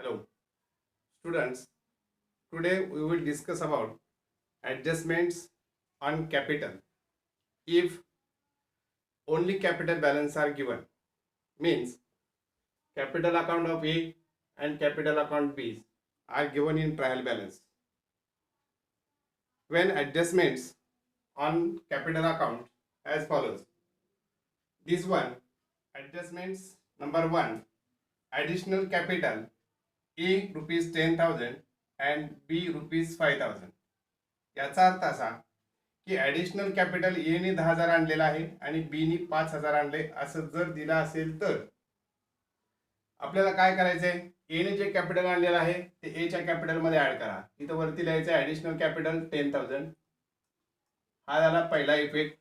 Hello, students. Today we will discuss about adjustments on capital. If only capital balance are given, means capital account of A and capital account B are given in trial balance. When adjustments on capital account as follows. This one, adjustments number 1, additional capital A rupees 10,000 and B rupees 5,000. याचा अर्थ असा की additional capital ए ने 10,000 आणलेला आहे आणि बी ने 5,000 आणले असं जर दिलं असेल तर आपल्याला काय करायचंय, ए ने जे कॅपिटल आणलेलं आहे ते ए च्या कॅपिटल मध्ये ऍड करा. इथं वरती लिहायचं ॲडिशनल कॅपिटल 10,000. हा झाला पहिला इफेक्ट.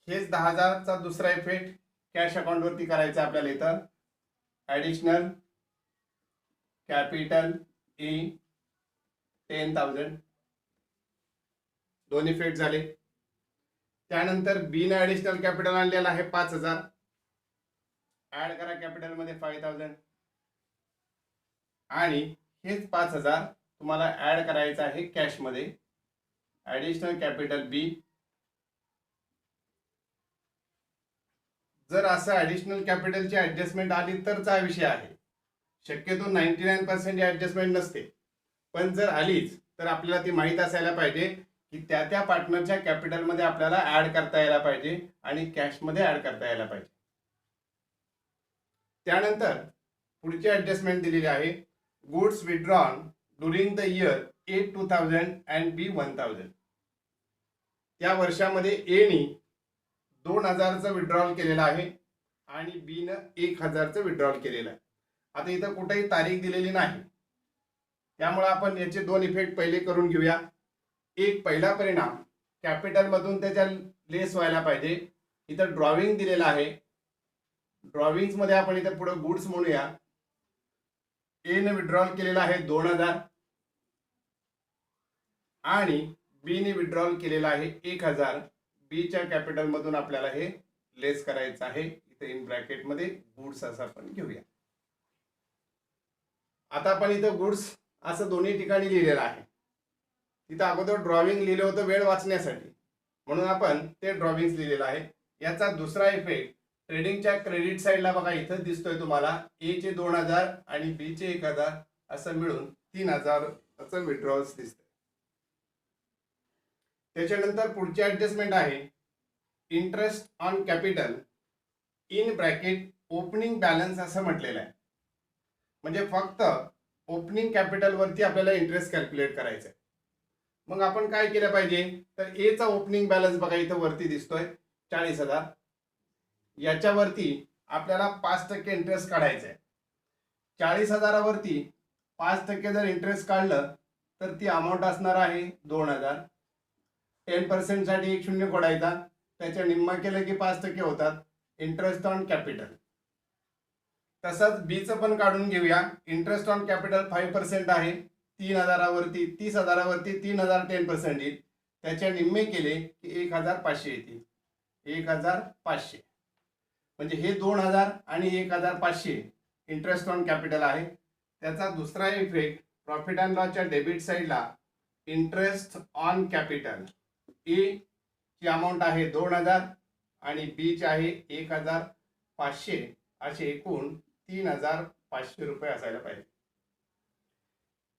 हेच 10,000 चा दुसरा इफेक्ट कॅश अकाउंट वरती करायचा आपल्याला. इथं ॲडिशनल कॅपिटल ए 10,000 दोन इफेक्ट झाले. त्यानंतर बी ने ॲडिशनल कॅपिटल आणलेला आहे 5,000. ऍड करा कॅपिटल मध्ये 5,000 आणि हेच 5,000 तुम्हाला ऍड करायचं आहे कॅश मध्ये. ॲडिशनल कॅपिटल बी. जर असं ॲडिशनल कॅपिटलची ऍडजस्टमेंट आली तरचा विषय आहे. शक्यतो 99% ऍडजस्टमेंट नसते, पण जर आलीच तर आपल्याला ती माहीत असायला पाहिजे की त्या पार्टनरच्या कॅपिटल मध्ये आपल्याला ऍड करता यायला पाहिजे आणि कॅश मध्ये ऍड करता यायला पाहिजे. त्यानंतर पुढची ऍडजस्टमेंट दिलेली आहे, goods withdrawn during the year A 2,000 and B 1,000. त्या वर्षामध्ये ए नी 2,000चं विथड्रॉल केलेलं आहे आणि बी न 1,000चं विथड्रॉल केलेलं आहे. आता इथं कुठेही तारीख दिलेली नाही, त्यामुळे आपण याचे दोन इफेक्ट पहिले करून घेऊया. एक पहिला परिणाम कॅपिटल मधून त्याच्या लेस व्हायला पाहिजे. इथं ड्रॉविंग दिलेला आहे. ड्रॉविंग्स मध्ये आपण इथं पुढे गुड्स म्हणूया. ए ने विथड्रॉल केलेला आहे 2,000 आणि बी ने विथड्रॉल केलेला आहे 1,000. बी च्या कॅपिटल मधून आपल्याला हे लेस करायचं आहे. इथे इन ब्रॅकेट मध्ये गुड्स असं आपण घेऊया. आता आपण इथं गुड्स असं दोन्ही ठिकाणी लिहिलेलं आहे. तिथं अगोदर ड्रॉविंग लिहिलं होतं वेळ वाचण्यासाठी, म्हणून आपण ते ड्रॉविंग्स लिहिलेलं आहे. याचा दुसरा इफेक्ट ट्रेडिंगच्या क्रेडिट साईडला बघा इथं दिसतोय तुम्हाला. ए चे 2,000 आणि बी चे 1,000 असं मिळून 3,000चं विथड्रॉल्स दिसतंय. त्याच्यानंतर पुढची ऍडजस्टमेंट आहे interest on capital in bracket opening balance असं म्हटलेलं आहे. म्हणजे फक्त ओपनिंग कॅपिटल वरती आपल्याला इंटरेस्ट कॅल्क्युलेट करायचं आहे. मग आपण काय केलं पाहिजे, तर ए चा ओपनिंग बॅलन्स बघा इथं वरती दिसतोय 40,000. याच्यावरती आपल्याला 5% इंटरेस्ट काढायचा आहे. 40,000वरती 5% जर इंटरेस्ट काढलं तर ती अमाऊंट असणार आहे 2,000. 10% साठी एक शून्य कोडायचा, त्याच्या निम्मा केलं की 5% होतात इंटरेस्ट ऑन कॅपिटल. तसंच बीचं पण काढून घेऊया. इंटरेस्ट ऑन कॅपिटल 5% आहे. 30,000वरती 3,000 10% येईल. त्याच्या निम्मे केले की 1,500 येतील. 1,500 म्हणजे हे 2,000 आणि 1,500 इंटरेस्ट ऑन कॅपिटल आहे. त्याचा दुसरा इफेक्ट प्रॉफिट अँड लॉसच्या डेबिट साईडला इंटरेस्ट ऑन कॅपिटल ए ची अमाऊंट आहे 2,000 आणि बी ची आहे 1,500. असे एकूण 3,500 रुपये असायला पाहिजे.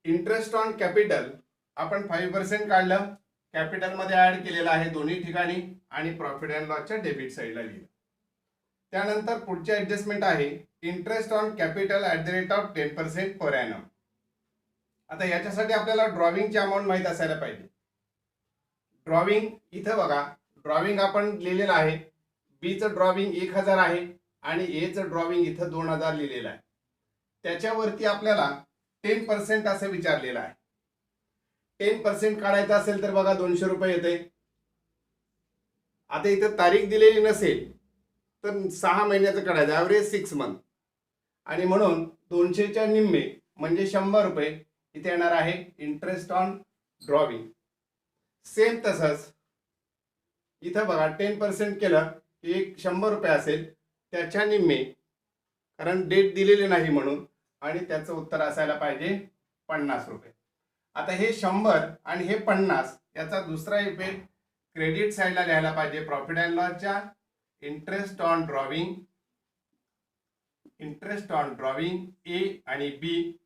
इंटरेस्ट ऑन कॅपिटल आपण 5% काढलं, कॅपिटल मध्ये ऍड केलेलं आहे दोन्ही ठिकाणी आणि प्रॉफिट अँड लॉसच्या डेबिट साईडला लिहिलं. त्यानंतर पुढची ऍडजस्टमेंट आहे interest on capital at the rate of 10% per annum. आता याच्यासाठी आपल्याला ड्रॉविंगची अमाऊंट माहित असायला पाहिजे. ड्रॉविंग इथं बघा, ड्रॉविंग आपण लिहिलेलं आहे. बी चं ड्रॉविंग 1,000 आहे आणि ए चं ड्रॉविंग इथं 2,000 लिहिलेलं आहे. त्याच्यावरती आपल्याला 10% असं विचारलेलं आहे. 10% काढायचं असेल तर बघा 200 रुपये येते. आता इथं तारीख दिलेली नसेल तर 6 महिन्याचं काढायचं, ॲव्हरेज 6 मंथ, आणि म्हणून 200च्या निम्मे म्हणजे 100 रुपये इथे येणार आहे इंटरेस्ट ऑन ड्रॉविंग. सेम तसंच इथं बघा 10% केलं की 100 रुपये असेल. त्याच्या निम्मे, कारण डेट दिलेली नाही म्हणून आणि त्याचं उत्तर असायला पाहिजे 50 रुपये. आता हे 100 आणि हे 50 याचा दुसरा इफेक्ट क्रेडिट साईडला लिहायला पाहिजे. प्रॉफिट अँड लॉसच्या इंटरेस्ट ऑन ड्रॉविंग ए आणि बी.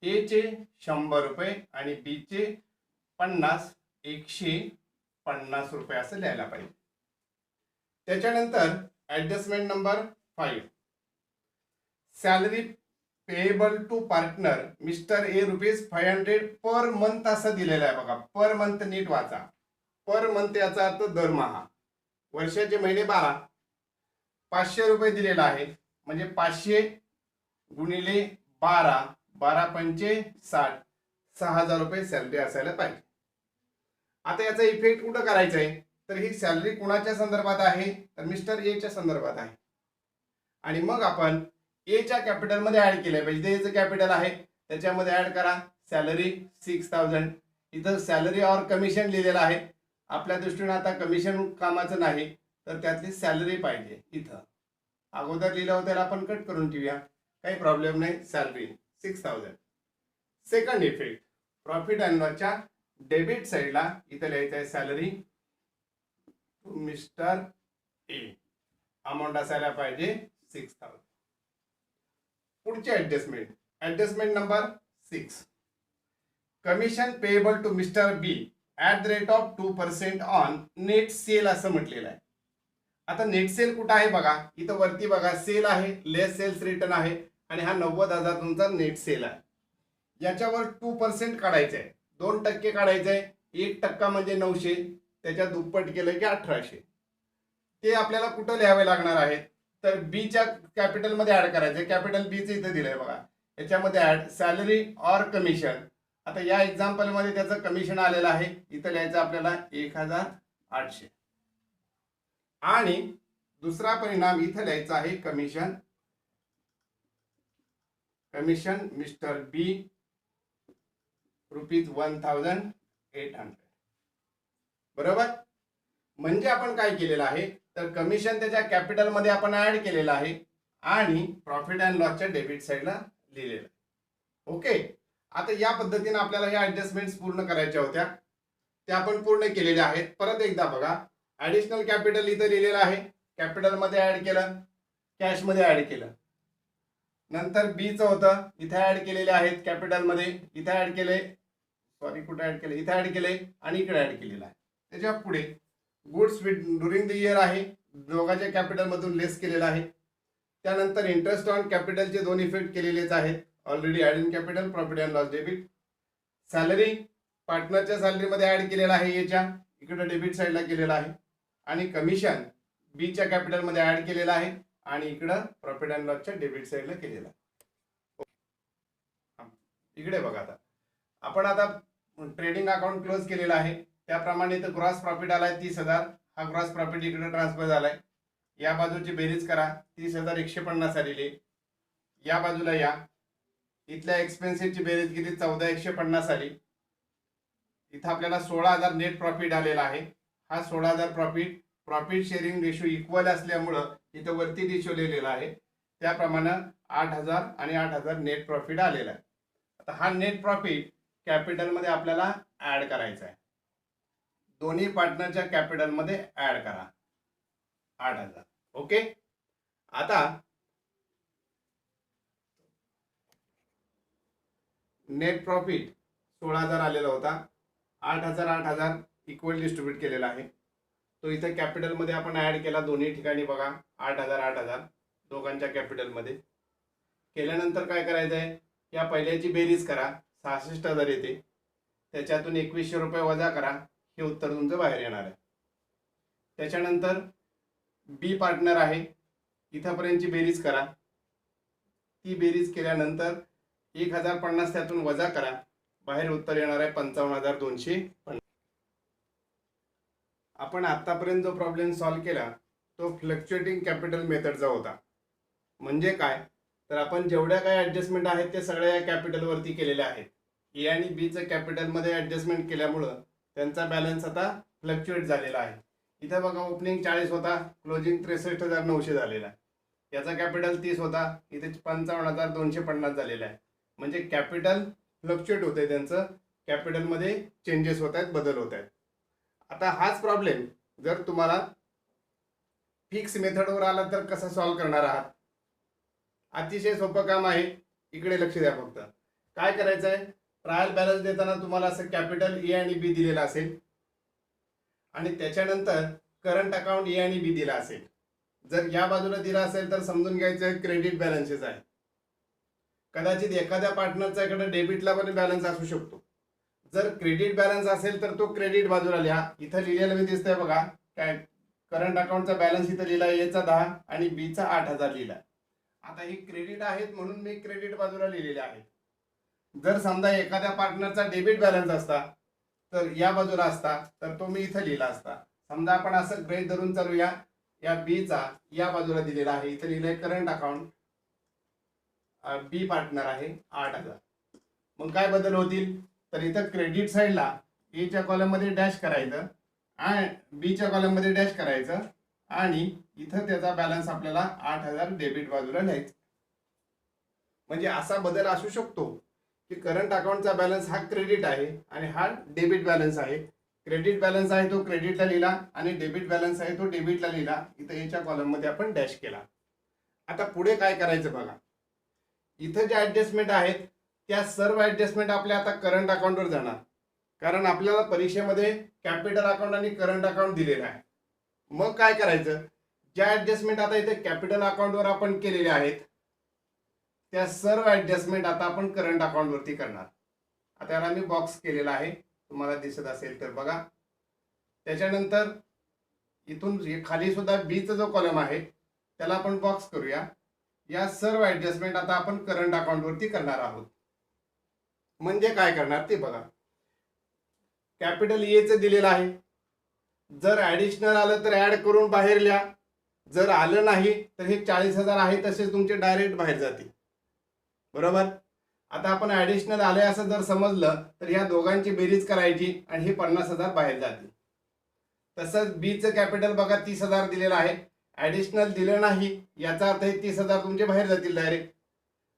ए चे 100 रुपये आणि बी चे 50, 150 रुपये असं लिहायला पाहिजे. त्याच्यानंतर adjustment number 5, salary payable to partner mister A ₹500 per month असं दिलेलं आहे बघा. पर मंथ नीट वाचा. पर मंथ याचा अर्थ दरमहा. वर्षाचे महिने 12, 500 रुपये दिलेला आहे म्हणजे 500 गुणिले 12, 12 पंचे 60, 6000 रुपये सॅलरी असायला पाहिजे. आता याचा इफेक्ट कुठं करायचा आहे तर ही सॅलरी कुणाच्या संदर्भात आहे तर मिस्टर ए च्या संदर्भात आहे. आणि मग आपण ए च्या कॅपिटल मध्ये ऍड केलंय पाहिजे. एचं कॅपिटल आहे त्याच्यामध्ये ऍड करा सॅलरी 6000. इथं सॅलरी और कमिशन लिहिलेलं आहे. आपल्या दृष्टीने आता कमिशन कामाचं नाही तर त्यातली सॅलरी पाहिजे. इथं अगोदर लिहिलं होतं त्याला आपण कट करून ठेवूया, काही प्रॉब्लेम नाही. Salary 6000. Second effect profit and लॉसच्या डेबिट साईडला इथं लिहायचं आहे salary to mister A. Amount असायला पाहिजे 6000. पुढचे adjustment number 6, commission payable to mister B at the rate of 2% on net sale असं म्हटलेलं आहे. आता नेट सेल कुठं आहे बघा. इथं वरती बघा सेल आहे, लेस सेल्स रिटर्न आहे आणि हा 90,000 तुमचा नेट सेल आहे. याच्यावर 2% काढायचं आहे, 2% काढायचं आहे. 1% म्हणजे 900, त्याच्या दुप्पट केलं की 1800. ते आपल्याला कुठं लिहावे लागणार आहे तर बी च्या कॅपिटल मध्ये ऍड करायचं. कॅपिटल बी चं इथं दिलंय बघा. याच्यामध्ये ऍड सॅलरी ऑर कमिशन. आता या एक्झाम्पल मध्ये त्याचं कमिशन आलेलं आहे. इथं लिहायचं आपल्याला 1800 आणि दुसरा परिणाम इथं लिहायचा आहे कमिशन मिस्टर बी ₹1800. बरोबर. म्हणजे आपण काय केलेलं आहे तर कमिशन त्याच्या कॅपिटल मध्ये आपण ऍड केलेलं आहे आणि प्रॉफिट अँड लॉसच्या डेबिट साईडला लिहिलेलं आहे. ओके. आता या पद्धतीने आपल्याला ह्या ऍडजस्टमेंट्स पूर्ण करायच्या होत्या, त्या आपण पूर्ण केलेल्या आहेत. परत एकदा बघा. ऍडिशनल कॅपिटल इथं लिहिलेलं आहे, कॅपिटल मध्ये ऍड केलं, कॅश मध्ये ऍड केलं. नंतर बी चं होतं इथे ऍड केलेले आहेत कॅपिटल मध्ये. इथे ऍड केले, सॉरी कुठे ऍड केले, इथे ऍड केले आणि इकडे ऍड केलेलं आहे. त्याच्या पुढे गुड्स ड्युरिंग द इयर आहे, दोघांच्या कॅपिटल मधून लेस केलेला आहे. त्यानंतर इंटरेस्ट ऑन कॅपिटलचे 2 इफेक्ट केलेलेच आहेत already. Add in capital profit and loss debit. Salary पार्टनरच्या सॅलरीमध्ये ऍड केलेला आहे, याच्या इकडे डेबिट साईडला केलेला आहे. आणि कमिशन बी च्या कॅपिटल मध्ये ऍड केलेला आहे आणि इकडं प्रॉफिट अँड लॉसच्या डेबिट साईडला केलेला आहे. इकडे बघा. आता ट्रेडिंग अकाउंट क्लोज केलेला आहे. त्याप्रमाणे इथं ग्रॉस प्रॉफिट आलाय 30,000. हा ग्रॉस प्रॉफिट इकडे ट्रान्सफर झालाय. या बाजूची बेरीज करा, 30,150 आलेली. या बाजूला या, इथल्या एक्सपेन्सिव्हची बेरीज किती 14,150 आली. इथं आपल्याला 16,000 नेट प्रॉफिट आलेला आहे. हा 16,000 प्रॉफिट शेअरिंग रेशो इक्वल असल्यामुळं इथं वरती रेशो लिहिलेला आहे. त्याप्रमाणे 8,000 आणि 8,000 नेट प्रॉफिट आलेला आहे. आता हा नेट प्रॉफिट कॅपिटल मध्ये आपल्याला ऍड करायचा आहे. दोन्ही पार्टनरच्या कॅपिटल मध्ये ऍड करा 8,000. ओके. आता नेट प्रॉफिट 16,000 आलेला होता. 8,000 इक्वल डिस्ट्रीब्यूट केलेला आहे. तो इथे कॅपिटल मध्ये आपण ऍड केला दोन्ही ठिकाणी बघा. 8,000 दोघांच्या कॅपिटल मध्ये केल्यानंतर काय करायचं आहे, या पहिल्याची बेरीज करा, 66,000 येते. त्याच्यातून 2100 रुपये वजा करा, हे उत्तर तुमचं बाहेर येणार आहे. त्याच्यानंतर बी पार्टनर आहे, इथपर्यंतची बेरीज करा. ती बेरीज केल्यानंतर 1,050 त्यातून वजा करा, बाहेर उत्तर येणार आहे 55,250. आपण आतापर्यंत जो प्रॉब्लेम सॉल्व्ह केला तो फ्लक्च्युएटिंग कॅपिटल मेथडचा होता. म्हणजे काय तर आपण जेवढ्या काही ऍडजस्टमेंट आहेत ते सगळ्या या कॅपिटलवरती केलेल्या आहेत. ए आणि बी चं कॅपिटलमध्ये ऍडजस्टमेंट केल्यामुळं त्यांचा बॅलन्स आता फ्लक्च्युएट झालेला आहे. इथं बघा ओपनिंग 40 होता, क्लोजिंग 63,900 झालेला आहे. याचा कॅपिटल 30 होता, इथे 55,250 झालेला आहे. म्हणजे कॅपिटल फ्लक्च्युएट होते, त्यांचं कॅपिटलमध्ये चेंजेस होत आहेत, बदल होत आहेत. आता हाच प्रॉब्लेम जर तुम्हाला फिक्स मेथडवर आला तर कसं सॉल्व्ह करणार आहात? अतिशय सोपं काम आहे. इकडे लक्ष द्या फक्त. काय करायचं आहे, ट्रायल बॅलन्स देताना तुम्हाला असं कॅपिटल ए आणि बी दिलेला असेल आणि त्याच्यानंतर करंट अकाउंट ए आणि बी दिला असेल. जर या बाजूला दिला असेल तर समजून घ्यायचं क्रेडिट बॅलन्सेस आहे. कदाचित एखाद्या पार्टनरचा इकडे डेबिटला पण बॅलन्स असू शकतो. जर क्रेडिट बॅलन्स असेल तर तो क्रेडिट बाजूला लिहा. इथं लिहिलेलं मी दिसतंय बघा, काय करंट अकाउंटचा बॅलन्स इथं लिहिला, एचा 10 आणि बीचा 8,000 लिहिला. आता ही क्रेडिट आहेत म्हणून मी क्रेडिट बाजूला लिहिलेले आहेत. जर समजा एखाद्या पार्टनरचा डेबिट बॅलन्स असता तर या बाजूला असता, तर तो मी इथं लिहिला असता. समजा आपण असं गृहीत धरून चालूया, या बीचा या बाजूला दिलेला आहे, इथं लिहिलंय करंट अकाउंट, बी पार्टनर आहे 8,000. मग काय बदल होतील, तर इथं क्रेडिट साईडला एच्या कॉलम मध्ये डॅश करायचं आणि बीच्या कॉलम मध्ये डॅश करायचं आणि इथं त्याचा बॅलन्स आपल्याला 8,000 डेबिट बाजूला लिहायचं. म्हणजे असा बदल असू शकतो की करंट अकाउंटचा बॅलन्स हा क्रेडिट आहे आणि हा डेबिट बॅलन्स आहे. क्रेडिट बॅलन्स आहे तो क्रेडिटला लिहिला आणि डेबिट बॅलन्स आहे तो डेबिटला लिहिला. इथं एच्या कॉलम मध्ये आपण डॅश केला. आता पुढे काय करायचं बघा, इथं जे ऍडजस्टमेंट आहेत त्या सर्व ऍडजस्टमेंट आपल्या आता करंट अकाउंटवर जाणार, कारण आपल्याला परीक्षेमध्ये कॅपिटल अकाउंट आणि करंट अकाउंट दिलेलं आहे. मग काय करायचं, ज्या ऍडजस्टमेंट आता इथे कॅपिटल अकाउंटवर आपण केलेले आहेत त्या सर्व ऍडजस्टमेंट आता आपण करंट अकाउंट वरती करणार. आता याला मी बॉक्स केलेला आहे, तुम्हाला दिसत असेल तर बघा. त्याच्यानंतर इथून खाली सुद्धा बीचा जो कॉलम आहे त्याला आपण बॉक्स करूया. या सर्व ऍडजस्टमेंट आता आपण करंट अकाउंट वरती करणार आहोत. म्हणजे काय करणार ते बघा. कॅपिटल एचं दिलेलं आहे, जर ऍडिशनल आलं तर ऍड करून बाहेर लिहा. जर आलं नाही तर हे 40,000 आहे तसे तुमचे डायरेक्ट बाहेर जातील. बरोबर. आता आपण ऍडिशनल आले असं जर समजलं तर या दोघांची बेरीज करायची आणि हे 50,000 बाहेर जातील. तसंच बीचं कॅपिटल बघा 30,000 दिलेलं आहे, ऍडिशनल दिलं नाही याचा अर्थ हे 30,000 तुमचे बाहेर जातील डायरेक्ट.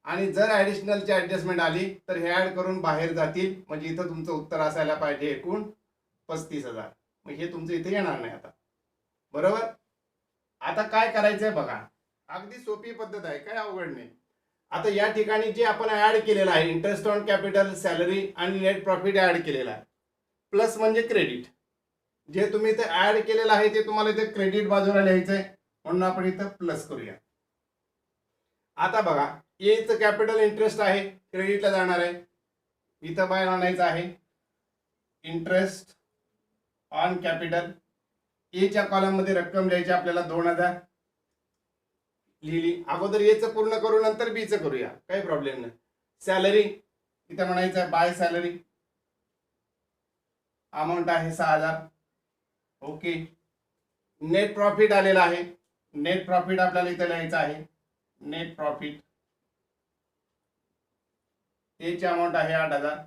आणि जर ऍडिशनलची ऍडजस्टमेंट आली तर हे ऍड करून बाहेर जातील. म्हणजे इथं तुमचं उत्तर असायला पाहिजे एकूण 35,000. मग हे तुमचं इथे येणार नाही आता. बरोबर. आता काय करायचंय बघा, अगदी सोपी पद्धत आहे, काय अवघड नाही. आता या ठिकाणी जे आपण ऍड केलेलं आहे इंटरेस्ट ऑन कॅपिटल, सॅलरी आणि नेट प्रॉफिट ऍड केलेला आहे. प्लस म्हणजे क्रेडिट, जे तुम्ही इथे ऍड केलेलं आहे ते तुम्हाला इथे क्रेडिट बाजूला लिहायचंय म्हणून आपण इथं प्लस करूया. आता बघा, एचं कॅपिटल इंटरेस्ट आहे, क्रेडिटला जाणार आहे. इथं बाहेर आणायचं आहे इंटरेस्ट ऑन कॅपिटल. एच्या कॉलम मध्ये रक्कम लिहायची आपल्याला 2,000 लिहिली. अगोदर एचं पूर्ण करू नंतर बीचं करूया, काही प्रॉब्लेम नाही. सॅलरी इथं म्हणायचं आहे बाय सॅलरी, अमाऊंट आहे 6,000. ओके. नेट प्रॉफिट आलेला आहे, नेट प्रॉफिट आपल्याला इथं लिहायचं आहे. नेट प्रॉफिट एची अमाऊंट आहे 8,000.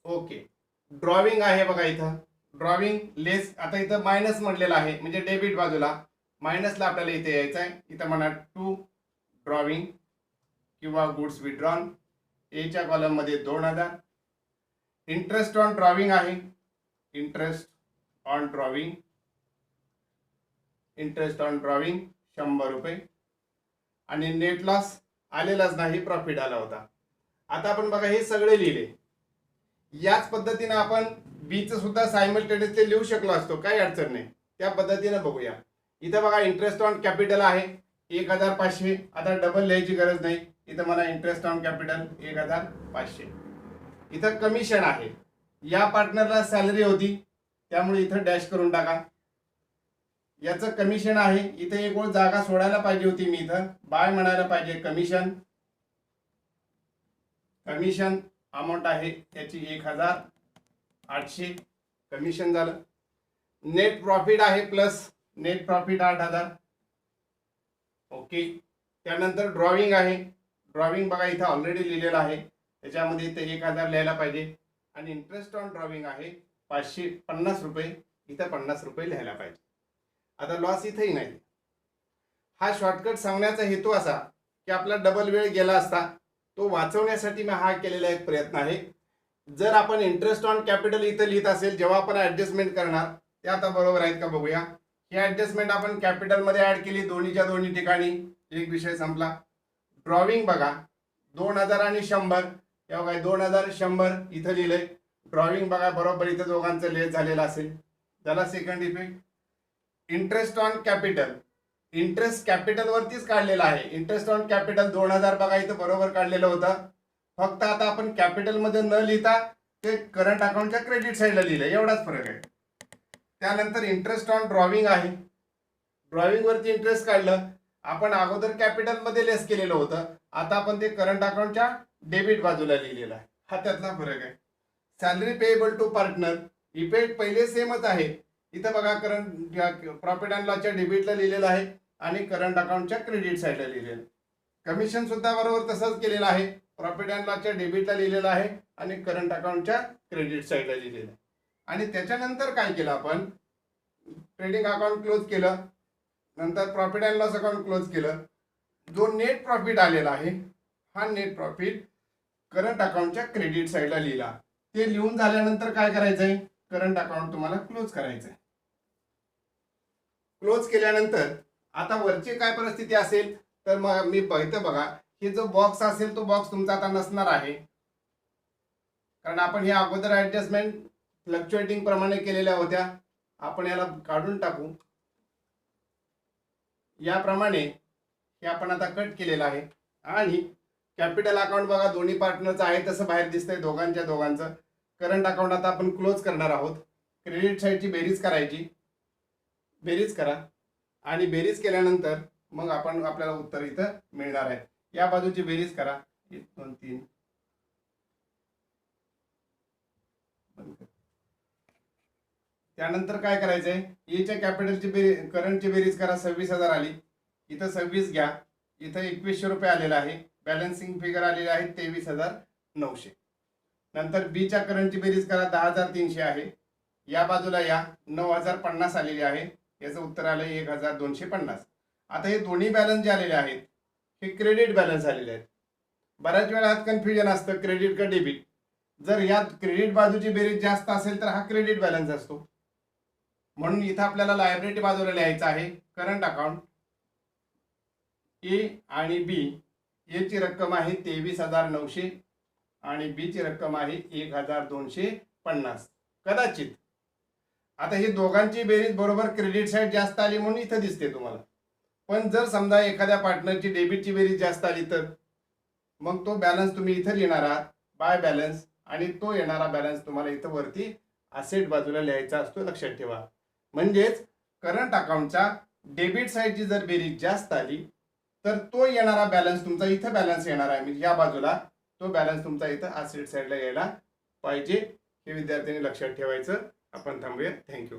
ओके. ड्रॉविंग आहे बघा इथं, ड्रॉविंग लेस, आता इथं मायनस म्हटलेलं आहे म्हणजे डेबिट बाजूला मायनसला आपल्याला इथे यायचं आहे. इथं म्हणा टू ड्रॉविंग किंवा गुड्स विड्रॉन. एच्या कॉलम मध्ये 2,000. इंटरेस्ट ऑन ड्रॉविंग आहे, interest on drawing, interest on drawing 100 रुपये. आणि नेट लॉस आलेलाच नाही, प्रॉफिट आला होता. आता आपण बघा हे सगळे लिहिले. याच पद्धतीने आपण बीचं सुद्धा सायमल्टेनियसली लिहू शकलो असतो, काही अडचण नाही. त्या पद्धतीने बघूया. इथं बघा इंटरेस्ट ऑन कॅपिटल आहे 1,500. आता डबल लिहायची गरज नाही, इथं मला इंटरेस्ट ऑन कॅपिटल 1,500. इथं कमिशन आहे, या पार्टनरला सॅलरी होती त्यामुळे इथं डॅश करून टाका. याचं कमिशन आहे, इथे एक ओळ जागा सोडायला पाहिजे होती, मी इथं बाय म्हणायला पाहिजे. कमिशन, कमिशन अमाऊंट आहे त्याची 1,800 कमिशन झालं. नेट प्रॉफिट आहे प्लस, नेट प्रॉफिट 8,000. ओके. त्यानंतर ड्रॉविंग आहे, ड्रॉविंग बघा इथं ऑलरेडी लिहिलेलं आहे, त्याच्यामध्ये इथं 1,000 लिहायला पाहिजे. आणि इंटरेस्ट ऑन ड्रॉविंग आहे 550 रुपये, इथं 50 रुपये लिहायला पाहिजे. आता लॉस इथंही नाही. हा शॉर्टकट सांगण्याचा हेतू असा की आपला डबल वेळ गेला असता, तो वाचवण्यासाठी मी हा केलेला एक प्रयत्न आहे. जर आपण इंटरेस्ट ऑन कॅपिटल इथं लिहित असेल, जेव्हा आपण ऍडजस्टमेंट करणार ते आता बरोबर आहेत का बघूया. ही ऍडजस्टमेंट आपण कॅपिटलमध्ये ऍड केली दोन्हीच्या दोन्ही ठिकाणी, एक विषय संपला. ड्रॉविंग बघा 2000 आणि 100, तेव्हा काय 2100 इथं लिहिलंय. ड्रॉविंग बघा बरोबर इथं दोघांचं लेस झालेलं असेल. त्याला second effect. Interest on capital, interest capital वरतीच काढलेला आहे. इंटरेस्ट ऑन कॅपिटल 2000 बघा इथं बरोबर काढलेलं होतं. फक्त आता आपण कॅपिटल मध्ये न लिहिता ते करंट अकाउंटच्या क्रेडिट साईडला लिहिलं, एवढाच फरक आहे. त्यानंतर इंटरेस्ट ऑन ड्रॉविंग आहे. ड्रॉविंग वरती इंटरेस्ट काढलं. आपण अगोदर कॅपिटल मध्ये लेस केलेलं होतं, आता आपण ते करंट अकाउंटच्या डेबिट बाजूला लिहिलेलं आहे. हा त्यातला फरक आहे. Salary payable to partner, effect पहिले सेमच आहे. इथं बघा करंट प्रॉफिट अँड लॉसच्या डेबिटला लिहिलेलं आहे आणि करंट अकाउंटच्या क्रेडिट साईडला लिहिलेलं. कमिशन सुद्धा बरोबर तसंच केलेलं आहे. प्रॉफिट अँड लॉसच्या डेबिटला लिहिलेलं आहे आणि करंट अकाउंटच्या क्रेडिट साईडला लिहिलेलं आहे. आणि त्याच्यानंतर काय केलं आपण, ट्रेडिंग अकाउंट क्लोज केलं, नंतर profit and loss account close केलं. जो नेट प्रॉफिट आलेला आहे हा नेट प्रॉफिट करंट अकाउंटच्या क्रेडिट साईडला लिहिला. ते लिहून झाल्यानंतर काय करायचंय, करंट अकाउंट तुम्हाला क्लोज करायचंय. क्लोज केल्यानंतर आता वरची काय परिस्थिती असेल तर मग मी इथं बघा, हे जो बॉक्स असेल तो बॉक्स तुमचा आता नसणार आहे, कारण आपण हे अगोदर ऍडजस्टमेंट फ्लक्च्युएटिंग प्रमाणे केलेल्या होत्या. आपण याला काढून टाकू. याप्रमाणे हे आपण आता कट केलेलं आहे. आणि कॅपिटल अकाउंट बघा दोन्ही पार्टनरचं आहे तसं बाहेर दिसतंय, दोघांचं. करंट अकाउंट आता आपण क्लोज करणार आहोत. क्रेडिट साईडची बेरीज करायची, बेरीज करा आणि बेरीज केल्यानंतर मग आपण आपल्याला उत्तर इथं मिळणार आहे. या बाजूची बेरीज करा, 1 2 3. त्यानंतर काय करायचंय, एच्या कॅपिटलची करंटची बेरीज करा, 26,000 आली. इथं 26 घ्या, इथं 2100 रुपये आलेला आहे. बॅलन्सिंग फिगर आलेली आहे 23,900. नंतर बीच्या करंटची बेरीज करा, 10,300 आहे. या बाजूला या 9,050 आलेली आहे. याचं उत्तर आलं 1,250. आता हे दोन्ही बॅलन्स जे आलेले आहेत हे क्रेडिट बॅलन्स आलेले आहेत. बऱ्याच वेळा हात कन्फ्युजन असतं क्रेडिट का डेबिट. जर यात क्रेडिट बाजूची बेरीज जास्त असेल तर हा क्रेडिट बॅलन्स असतो. म्हणून इथं आपल्याला लायबिलिटी बाजूला लिहायचं आहे करंट अकाउंट. ए आणि बी, ए ची रक्कम आहे 23,900 आणि बी ची रक्कम आहे 1,250. कदाचित आता ही दोघांची बेरीज बरोबर क्रेडिट साईड जास्त आली म्हणून इथं दिसते तुम्हाला. पण जर समजा एखाद्या पार्टनरची डेबिटची बेरीज जास्त आली तर मग तो बॅलन्स तुम्ही इथं लिहिणार आहात बाय बॅलन्स, आणि तो येणारा बॅलन्स तुम्हाला इथं वरती असेट बाजूला लिहायचा असतो, लक्षात ठेवा. म्हणजेच करंट अकाउंटच्या डेबिट साईडची जर बेरीज जास्त आली तर तो येणारा बॅलन्स तुमचा इथं बॅलन्स येणार आहे, म्हणजे या बाजूला तो बॅलन्स तुमचा इथं असेट साईडला यायला पाहिजे. हे विद्यार्थ्यांनी लक्षात ठेवायचं. आपण थांबूया. थँक्यू.